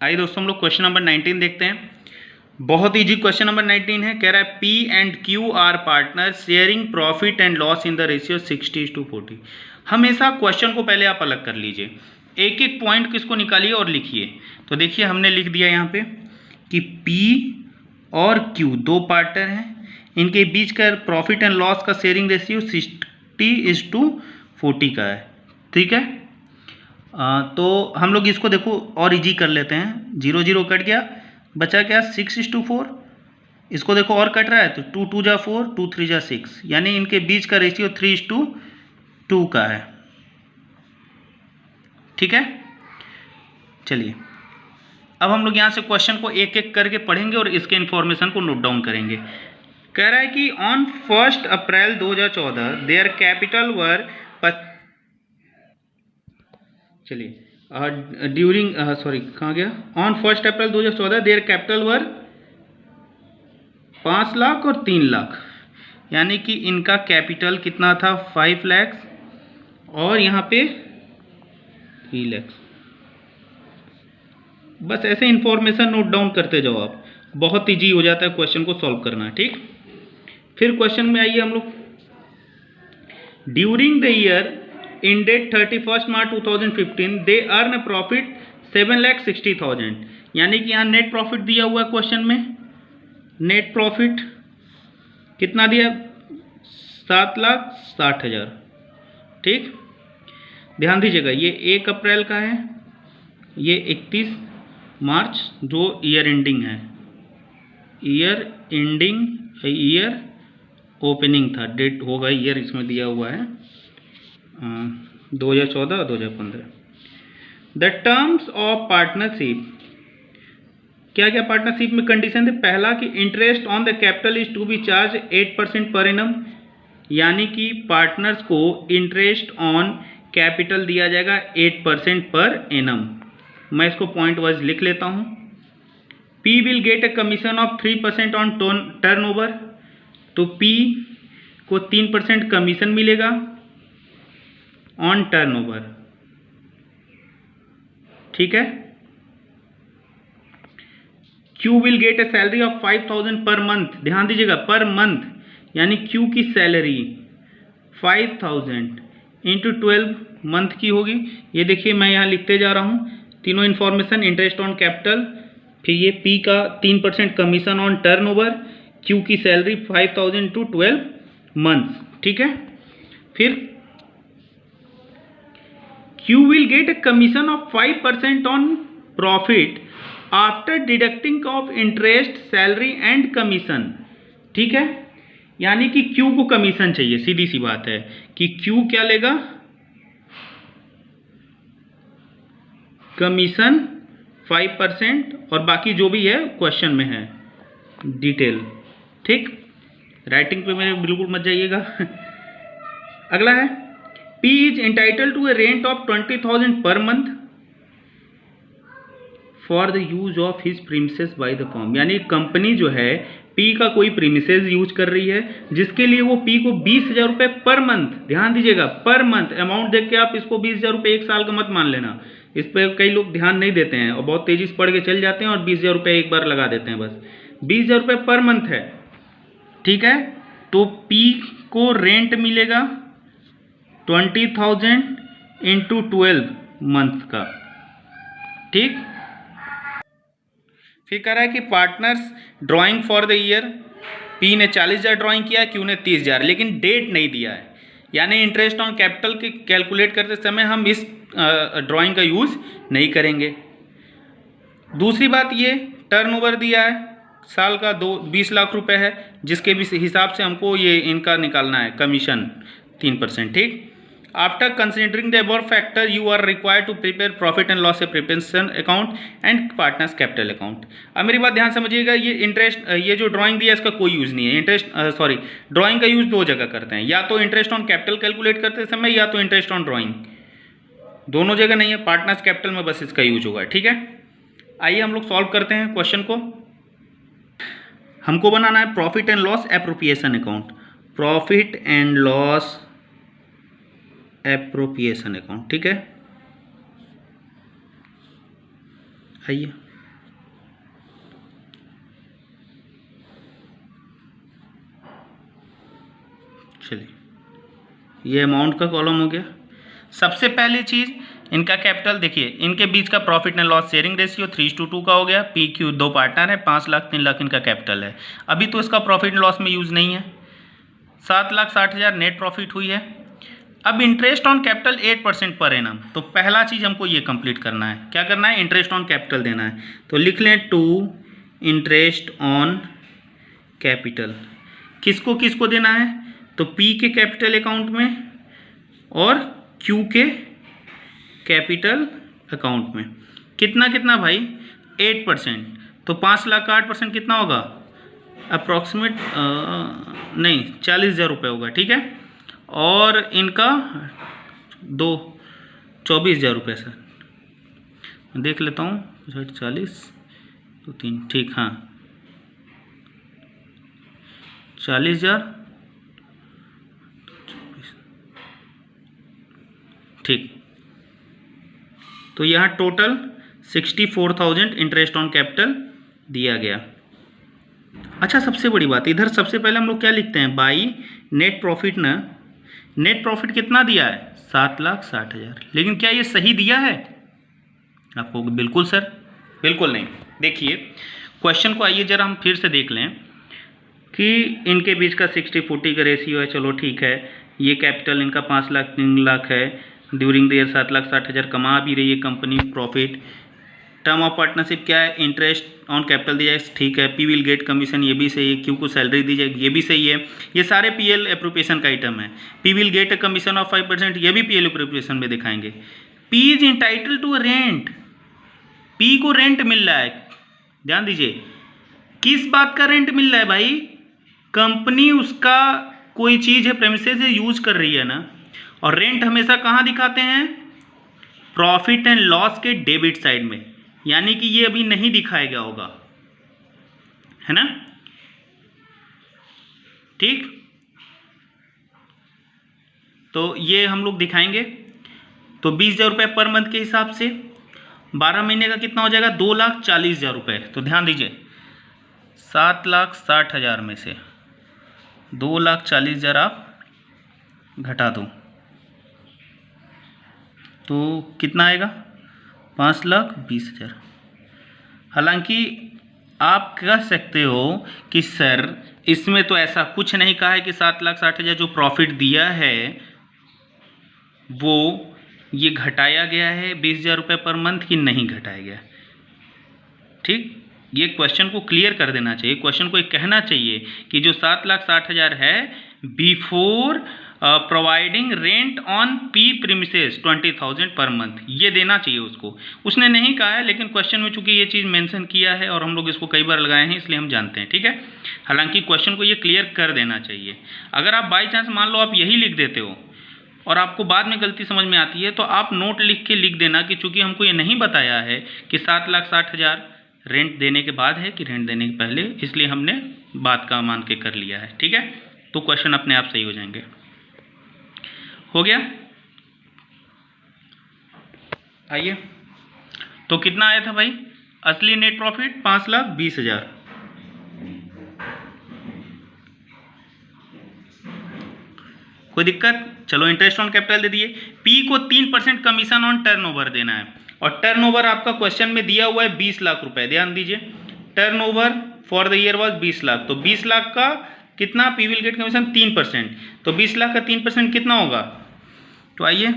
आइए दोस्तों हम लोग क्वेश्चन नंबर 19 देखते हैं। बहुत इजी क्वेश्चन नंबर 19 है। कह रहा है P and Q R partner sharing profit and loss in the ratio 60:40। हमेशा क्वेश्चन को पहले आप अलग कर लीजिए, एक एक पॉइंट किसको निकालिए और लिखिए। तो देखिए हमने लिख दिया यहाँ पे कि पी और क्यू दो पार्टनर हैं, इनके बीच का प्रॉफिट एंड लॉस का शेयरिंग रेशियो 60:40 का है। ठीक है, तो हम लोग इसको देखो और इजी कर लेते हैं। 0 0 कट गया, बचा क्या 6:4। इसको देखो और कट रहा है तो 2 2 जा 4, 2 3 जा 6, यानी इनके बीच का रेशियो 3:2 का है। ठीक है, चलिए अब हम लोग यहाँ से क्वेश्चन को एक एक करके पढ़ेंगे और इसके इन्फॉर्मेशन को नोट डाउन करेंगे। कह रहा है कि on 1 April 2014 their capital were during कहाँ गया, ऑन 1 अप्रैल 2014 देयर कैपिटल वर 5 लाख और 3 लाख, यानी कि इनका कैपिटल कितना था 5 लाख और यहाँ पे 3 लाख। बस ऐसे इंफॉर्मेशन नोट डाउन करते जाओ आप, बहुत इजी हो जाता है क्वेश्चन को सॉल्व करना। ठीक, फिर क्वेश्चन में आइए हम लोग। During the year in date 31 March 2015 they earn profit 7,60,000, यानी कि यहाँ नेट प्रॉफिट दिया हुआ है क्वेश्चन में। नेट प्रॉफिट कितना दिया 7,60,000। ठीक, ध्यान दीजिएगा ये 1 अप्रैल का है, ये 31 मार्च जो ईयर एंडिंग है, ईयर एंडिंग ईयर ओपनिंग था, डेट होगा ईयर इसमें दिया हुआ है 2014 2015। द टर्म्स ऑफ पार्टनरशिप, क्या क्या पार्टनरशिप में कंडीशन थे। पहला कि interest on the capital is to be charge 8% per annum, यानी कि पार्टनर्स को इंटरेस्ट ऑन कैपिटल दिया जाएगा 8% पर एनम। मैं इसको पॉइंट वाइज लिख लेता हूं। P will get a commission of 3% on turnover, तो पी को 3% कमीशन मिलेगा ऑन टर्नओवर। ठीक है, Q will get a salary of 5,000 per month, ध्यान दीजिएगा पर मंथ, यानी क्यू की सैलरी 5,000 इंटू 12 मंथ की होगी। ये देखिए मैं यहाँ लिखते जा रहा हूँ तीनों इन्फॉर्मेशन, इंटरेस्ट ऑन कैपिटल, फिर ये पी का 3% कमीशन ऑन टर्नओवर, क्यू की सैलरी 5,000 इंटू 12 मंथ। ठीक है, फिर Q will get a commission of 5% on profit after deducting of interest salary and commission. ठीक है, यानी कि क्यू को कमीशन चाहिए, सीधी सी बात है कि क्यू क्या लेगा कमीशन 5% और बाकी जो भी है क्वेश्चन में है डिटेल। ठीक, राइटिंग पे मेरे बिल्कुल मत जाइएगा। अगला है P is entitle to a rent of 20,000 per month for the use of his premises by the firm, यानी कंपनी जो है P का कोई प्रीमिसेस यूज कर रही है जिसके लिए वो P को 20,000 रुपये पर मंथ, ध्यान दीजिएगा पर मंथ, अमाउंट देख के आप इसको 20,000 रुपये एक साल का मत मान लेना, इस पर कई लोग ध्यान नहीं देते हैं और बहुत तेजी से पढ़ के चल जाते हैं और 20,000 रुपये एक बार लगा देते हैं, बस 20,000 रुपये पर मंथ है। ठीक है, तो P को रेंट मिलेगा 20,000 इंटू 12 मंथ का। ठीक, फिर कह रहा है कि partners drawing for the year, P ने 40,000 ड्राइंग किया, क्यू ने 30,000, लेकिन डेट नहीं दिया है, यानी इंटरेस्ट ऑन कैपिटल के कैलकुलेट करते समय हम इस ड्राइंग का यूज़ नहीं करेंगे। दूसरी बात ये टर्नओवर दिया है साल का 20 लाख रुपए है, जिसके भी हिसाब से हमको ये इनका निकालना है कमीशन 3%। ठीक, after considering the above factor you are required to prepare profit and loss preparation account and partners capital account. अब मेरी बात ध्यान समझिएगा, ये इंटरेस्ट ये जो ड्राइंग दिया है इसका कोई यूज़ नहीं है। इंटरेस्ट ड्राइंग का यूज़ दो जगह करते हैं, या तो इंटरेस्ट ऑन कैपिटल कैलकुलेट करते समय या तो इंटरेस्ट ऑन ड्राइंग, दोनों जगह नहीं है, पार्टनर्स कैपिटल में बस इसका यूज होगा। ठीक है, आइए हम लोग सॉल्व करते हैं क्वेश्चन को। हमको बनाना है profit and loss appropriation account, profit and loss appropriation account. ठीक है, आइए चलिए ये अमाउंट का कॉलम हो गया। सबसे पहली चीज़ इनका कैपिटल देखिए, इनके बीच का profit and loss sharing ratio 3:2 का हो गया। पी क्यू दो पार्टनर है, 5 लाख 3 लाख इनका कैपिटल है। अभी तो इसका प्रॉफिट एंड लॉस में यूज़ नहीं है। 7,60,000 नेट प्रॉफिट हुई है। अब interest on capital 8% per annum, तो पहला चीज़ हमको ये कंप्लीट करना है। क्या करना है? इंटरेस्ट ऑन कैपिटल देना है। तो लिख लें टू इंटरेस्ट ऑन कैपिटल। किसको किसको देना है? तो पी के कैपिटल अकाउंट में और क्यू के कैपिटल अकाउंट में। कितना कितना भाई? 8%। तो 5 लाख का 8% कितना होगा? अप्रॉक्सीमेट नहीं 40,000 रुपये होगा, ठीक है। और इनका 24,000 रुपये सर, देख लेता हूँ 40 तो 3, ठीक, हाँ 40,000, ठीक। तो यहाँ टोटल 64,000 इंटरेस्ट ऑन कैपिटल दिया गया। अच्छा, सबसे बड़ी बात इधर सबसे पहले हम लोग क्या लिखते हैं? बाई नेट प्रॉफिट ना। नेट प्रॉफिट कितना दिया है? 7,60,000। लेकिन क्या ये सही दिया है आपको? बिल्कुल सर, बिल्कुल नहीं। देखिए क्वेश्चन को आइए जरा हम फिर से देख लें कि इनके बीच का 60-40 का रेशियो है। चलो ठीक है, ये कैपिटल इनका 5 लाख 3 लाख है। ड्यूरिंग द ईयर 7,60,000 कमा भी रही है company profit. Term of partnership क्या है? इंटरेस्ट ऑन कैपिटल दिया है, ठीक है। पी विल गेट कमीशन, ये भी सही है। क्यू को सैलरी दी जाएगी, ये भी सही है। ये सारे पीएल एप्रोप्रिएशन का आइटम है। P will get a commission of 5%, ये भी पीएल एप्रोप्रिएशन में दिखाएंगे। P is entitle to a rent, P को रेंट मिल रहा है। ध्यान दीजिए, किस बात का रेंट मिल रहा है भाई? कंपनी उसका कोई चीज़ है प्रेमिसेस यूज कर रही है ना। और रेंट हमेशा कहाँ दिखाते हैं? प्रॉफिट एंड लॉस के डेबिट साइड में, यानी कि ये अभी नहीं दिखाया गया होगा, है ना, ठीक। तो ये हम लोग दिखाएंगे। तो 20,000 रुपये पर मंथ के हिसाब से 12 महीने का कितना हो जाएगा? 2,40,000 रुपये। तो ध्यान दीजिए 7,60,000 में से 2,40,000 आप घटा दो तो कितना आएगा? 5,20,000। हालांकि आप कह सकते हो कि सर इसमें तो ऐसा कुछ नहीं कहा है कि 7,60,000 जो प्रॉफिट दिया है वो ये घटाया गया है 20,000 रुपये पर मंथ की, नहीं घटाया गया, ठीक। ये क्वेश्चन को क्लियर कर देना चाहिए। क्वेश्चन को एक कहना चाहिए कि जो 7,60,000 है before providing rent on P premises 20,000 per month, ये देना चाहिए उसको। उसने नहीं कहा है, लेकिन क्वेश्चन में चूंकि ये चीज़ मेंशन किया है और हम लोग इसको कई बार लगाए हैं इसलिए हम जानते हैं, ठीक है। हालांकि क्वेश्चन को ये क्लियर कर देना चाहिए। अगर आप बाई चांस मान लो आप यही लिख देते हो और आपको बाद में गलती समझ में आती है तो आप नोट लिख के लिख देना कि चूंकि हमको ये नहीं बताया है कि 7,60,000 रेंट देने के बाद है कि रेंट देने के पहले, इसलिए हमने बात का मान के कर लिया है, ठीक है। तो क्वेश्चन अपने आप सही हो जाएंगे। हो गया? आइए, तो कितना आया था भाई? असली नेट प्रॉफिट 5,20,000। कोई दिक्कत? चलो इंटरेस्ट ऑन कैपिटल दे दिए। पी को 3% कमीशन ऑन टर्नओवर देना है और टर्नओवर आपका क्वेश्चन में दिया हुआ है 20 लाख रुपए। ध्यान दीजिए, turnover for the year was 20 lakh. तो 20 लाख का कितना? P will get commission 3%। तो 20 लाख का 3% कितना होगा? तो आइए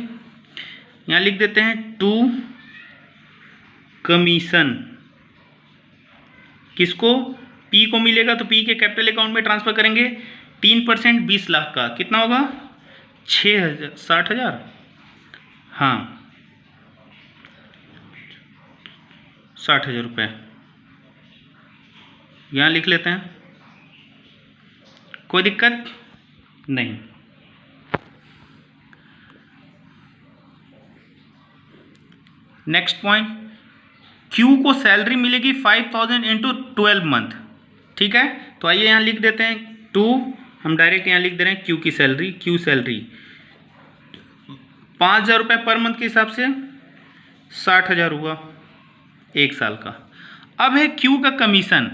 यहाँ लिख देते हैं टू कमीशन। किसको? पी को मिलेगा तो पी के कैपिटल अकाउंट में ट्रांसफर करेंगे। 3% 20 लाख का कितना होगा? 60,000। हाँ 60,000 रुपये यहाँ लिख लेते हैं। कोई दिक्कत नहीं। नेक्स्ट पॉइंट, क्यू को सैलरी मिलेगी 5,000 इंटू 12 मंथ, ठीक है। तो आइए यहाँ लिख देते हैं 2, हम डायरेक्ट यहाँ लिख दे रहे हैं क्यू की सैलरी। क्यू सैलरी 5,000 रुपये पर मंथ के हिसाब से 60,000 हुआ 1 साल का। अब है क्यू का कमीशन।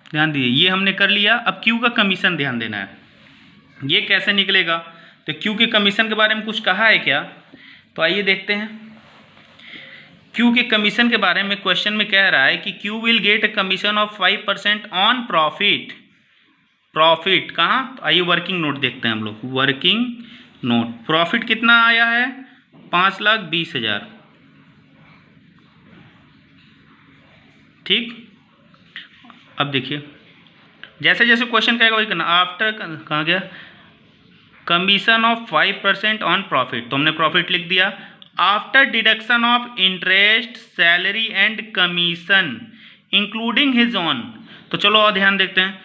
ध्यान दीजिए, ये हमने कर लिया। अब क्यू का कमीशन ध्यान देना है। ये कैसे निकलेगा? तो क्यू के कमीशन के बारे में कुछ कहा है क्या? तो आइए देखते हैं। क्यू के कमीशन के बारे में क्वेश्चन में कह रहा है कि Q will get a commission of 5% on profit. Profit कहाँ? आइए वर्किंग नोट देखते हैं हम लोग। वर्किंग नोट प्रॉफिट कितना आया है? 5,20,000। ठीक, अब देखिए जैसे जैसे क्वेश्चन कहेगा वही करना। आफ्टर कहाँ गया? कमीशन ऑफ 5% ऑन प्रॉफिट, तो हमने प्रॉफिट लिख दिया। After deduction of interest, salary and commission including his on, तो चलो और ध्यान देखते हैं।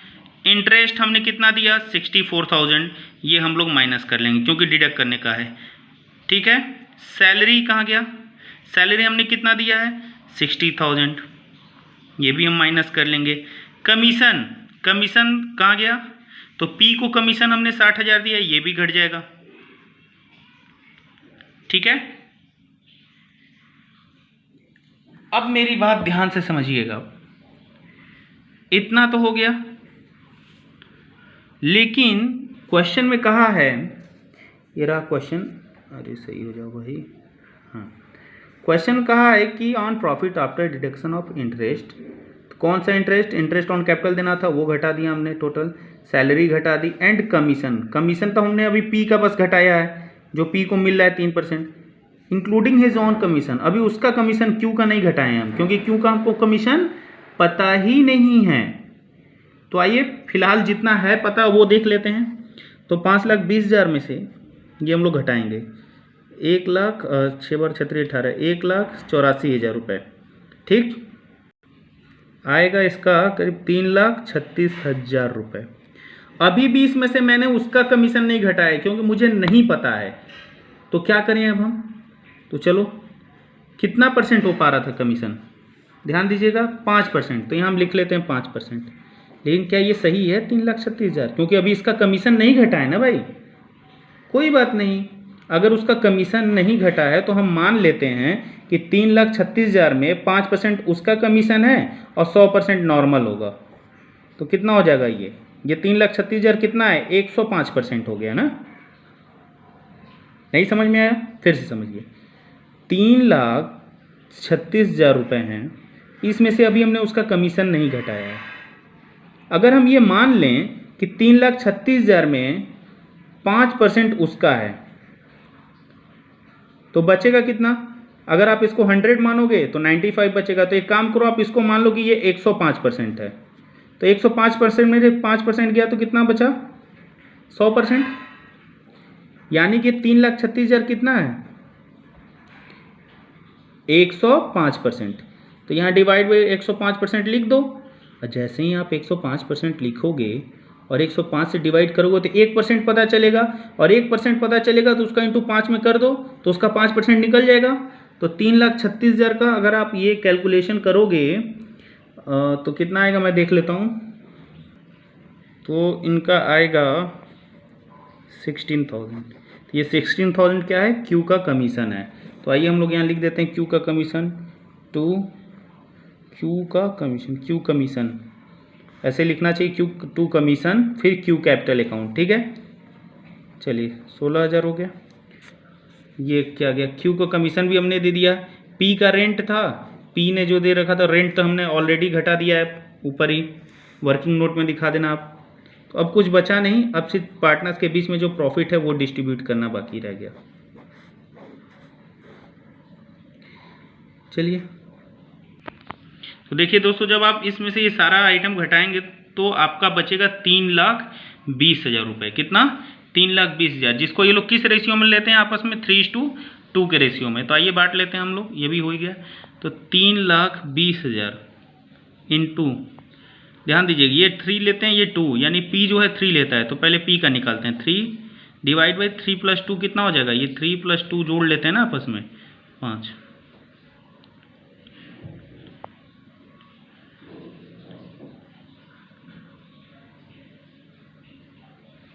इंटरेस्ट हमने कितना दिया? 64,000, ये हम लोग माइनस कर लेंगे क्योंकि डिडक्ट करने का है। ठीक है, सैलरी कहाँ गया? सैलरी हमने कितना दिया है? 60,000, ये भी हम माइनस कर लेंगे। कमीशन, कमीशन कहाँ गया? तो पी को कमीशन हमने 60,000 दिया, ये भी घट जाएगा। ठीक है, अब मेरी बात ध्यान से समझिएगा। इतना तो हो गया, लेकिन क्वेश्चन में कहा है, ये रहा क्वेश्चन, अरे सही हो जाओ भाई। हाँ, क्वेश्चन कहा है कि on profit after deduction of interest, कौन सा इंटरेस्ट? इंटरेस्ट ऑन कैपिटल देना था, वो घटा दिया हमने टोटल। सैलरी घटा दी एंड कमीशन, कमीशन तो हमने अभी पी का बस घटाया है, जो पी को मिल रहा है 3%, इंक्लूडिंग हिज ऑन कमीशन। अभी उसका कमीशन क्यू का नहीं घटाए हम, क्योंकि क्यू का हमको कमीशन पता ही नहीं है। तो आइए फिलहाल जितना है पता वो देख लेते हैं। तो 5,20,000 में से ये हम लोग घटाएंगे 1,00,000, 6 बार 36 18, 1,84,000 रुपये। ठीक, आएगा इसका करीब 3,36,000 रुपये। अभी भी इसमें से मैंने उसका कमीशन नहीं घटाया क्योंकि मुझे नहीं पता है। तो क्या करें अब हम? तो चलो, कितना परसेंट हो पा रहा था कमीशन? ध्यान दीजिएगा, 5%। तो यहाँ हम लिख लेते हैं 5%। लेकिन क्या ये सही है 3,36,000? क्योंकि अभी इसका कमीशन नहीं घटा है ना भाई। कोई बात नहीं, अगर उसका कमीशन नहीं घटा है तो हम मान लेते हैं कि 3,36,000 में 5% उसका कमीशन है और 100% नॉर्मल होगा। तो कितना हो जाएगा ये 3,36,000 कितना है? 105% हो गया ना। नहीं समझ में आया? फिर से समझिए, 3,36,000 रुपये हैं, इसमें से अभी हमने उसका कमीशन नहीं घटाया है। अगर हम ये मान लें कि 3,36,000 में 5% उसका है तो बचेगा कितना? अगर आप इसको 100 मानोगे तो 95 बचेगा। तो एक काम करो, आप इसको मान लो कि ये 105% है। तो 105% में से 5% गया तो कितना बचा? 100%। यानी कि 3,36,000 कितना है? 105%। तो यहाँ डिवाइड बाई 105% लिख दो। और जैसे ही आप 105% लिखोगे और 105 से डिवाइड करोगे तो 1% पता चलेगा, और 1% पता चलेगा तो उसका इंटू 5 में कर दो तो उसका 5% निकल जाएगा। तो 3,36,000 का अगर आप ये कैलकुलेशन करोगे तो कितना आएगा मैं देख लेता हूँ। तो इनका आएगा 16,000। ये 16,000 क्या है? क्यू का कमीशन है। तो आइए हम लोग यहाँ लिख देते हैं क्यू का कमीशन टू क्यू का कमीशन, क्यू कमीशन ऐसे लिखना चाहिए, क्यू टू कमीशन फिर क्यू कैपिटल अकाउंट। ठीक है, चलिए 16,000 हो गया। ये क्या गया? क्यू का कमीशन भी हमने दे दिया। पी का रेंट था, पी ने जो दे रखा था रेंट तो हमने ऑलरेडी घटा दिया है, ऊपर ही वर्किंग नोट में दिखा देना आप। तो अब कुछ बचा नहीं, अब सिर्फ पार्टनर्स के बीच में जो प्रॉफिट है वो डिस्ट्रीब्यूट करना बाकी रह गया। चलिए, तो देखिए दोस्तों, जब आप इसमें से ये सारा आइटम घटाएंगे तो आपका बचेगा 3,20,000 रुपये। कितना? 3,20,000, जिसको ये लोग किस रेशियो में लेते हैं आपस में? 3:2 के रेशियो में। तो आइए बांट लेते हैं हम लोग, ये भी हो गया। तो 3,20,000 इंटू, ध्यान दीजिएगा ये 3 लेते हैं, ये 2, यानी पी जो है 3 लेता है, तो पहले पी का निकालते हैं। 3 डिवाइड बाई 3 + 2 कितना हो जाएगा? ये 3 + 2 जोड़ लेते हैं ना आपस में, 5।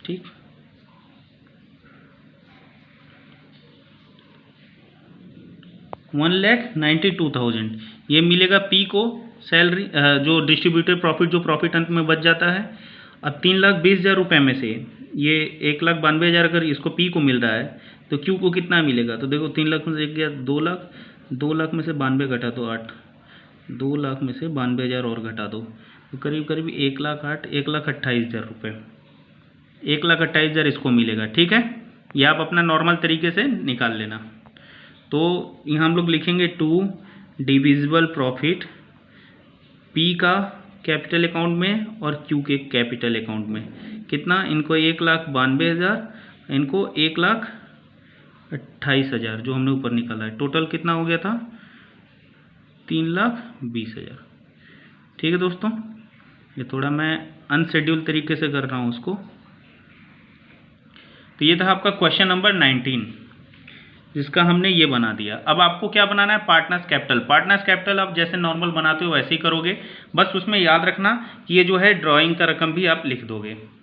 ठीक, 1,92,000 ये मिलेगा पी को सैलरी, जो डिस्ट्रीब्यूटर प्रॉफिट, जो प्रॉफिट अंत में बच जाता है। अब 3,20,000 रुपये में से ये 1,92,000 अगर इसको पी को मिल रहा है तो क्यू को कितना मिलेगा? तो देखो 3 लाख में से एक गया 2 लाख, 2 लाख में से 92 घटा दो 8, 2 लाख में से 92,000 और घटा दो तो करीब करीब 1,08,000 1,28,000 रुपये, 1,28,000 इसको मिलेगा। ठीक है, यह आप अपना नॉर्मल तरीके से निकाल लेना। तो यहाँ हम लोग लिखेंगे 2 डिविजिबल प्रॉफिट पी का कैपिटल अकाउंट में और क्यू के कैपिटल अकाउंट में कितना, इनको 1,92,000, इनको 1,28,000 जो हमने ऊपर निकाला है, टोटल कितना हो गया था 3,20,000। ठीक है दोस्तों, ये थोड़ा मैं अनशेड्यूल तरीके से कर रहा हूँ उसको। तो ये था आपका क्वेश्चन नंबर 19 जिसका हमने ये बना दिया। अब आपको क्या बनाना है, पार्टनर्स कैपिटल। पार्टनर्स कैपिटल आप जैसे नॉर्मल बनाते हो वैसे ही करोगे, बस उसमें याद रखना कि ये जो है ड्राइंग का रकम भी आप लिख दोगे।